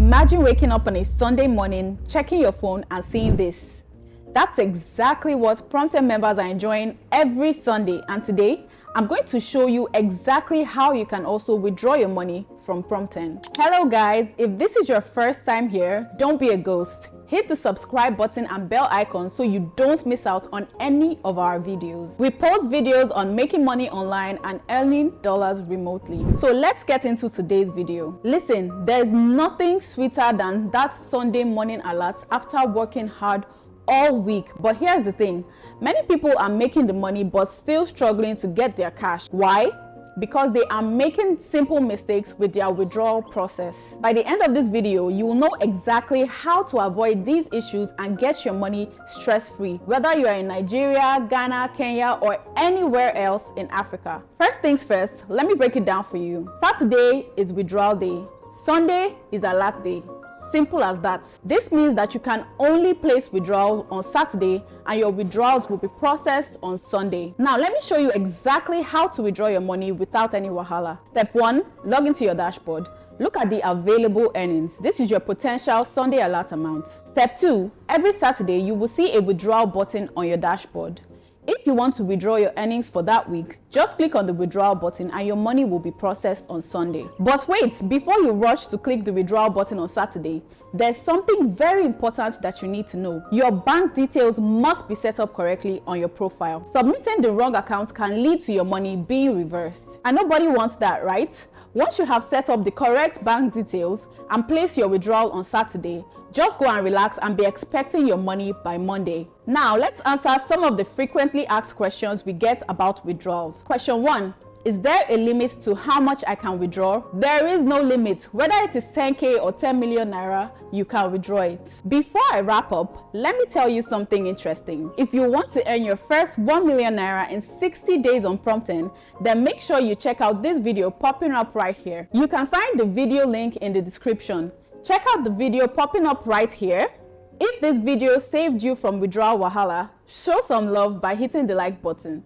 Imagine waking up on a Sunday morning, checking your phone and seeing this. That's exactly what Promptearn members are enjoying every Sunday, and today I'm going to show you exactly how you can also withdraw your money from Promptearn. Hello guys, if this is your first time here, don't be a ghost. Hit the subscribe button and bell icon so you don't miss out on any of our videos. We post videos on making money online and earning dollars remotely. So let's get into today's video. Listen, there's nothing sweeter than that Sunday morning alert after working hard all week. But here's the thing, many people are making the money but still struggling to get their cash. Why? Because they are making simple mistakes with their withdrawal process. By the end of this video, you will know exactly how to avoid these issues and get your money stress-free, whether you are in Nigeria, Ghana, Kenya, or anywhere else in Africa. First things first, let me break it down for you. Saturday is withdrawal day. Sunday is alert day. Simple as that. This means that you can only place withdrawals on Saturday and your withdrawals will be processed on Sunday. Now let me show you exactly how to withdraw your money without any wahala. Step 1, log into your dashboard. Look at the available earnings. This is your potential Sunday alert amount. Step 2, every Saturday you will see a withdrawal button on your dashboard. If you want to withdraw your earnings for that week, just click on the withdrawal button and your money will be processed on Sunday. But wait, before you rush to click the withdrawal button on Saturday, there's something very important that you need to know. Your bank details must be set up correctly on your profile. Submitting the wrong account can lead to your money being reversed. And nobody wants that, right? Once you have set up the correct bank details and place your withdrawal on Saturday, just go and relax and be expecting your money by Monday. Now let's answer some of the frequently asked questions we get about withdrawals. Question 1. Is there a limit to how much I can withdraw? There is no limit. Whether it is 10k or 10 million naira, you can withdraw it. Before I wrap up, let me tell you something interesting. If you want to earn your first 1 million naira in 60 days on Promptearn, then make sure you check out this video popping up right here. You can find the video link in the description. Check out the video popping up right here. If this video saved you from withdrawal wahala, show some love by hitting the like button.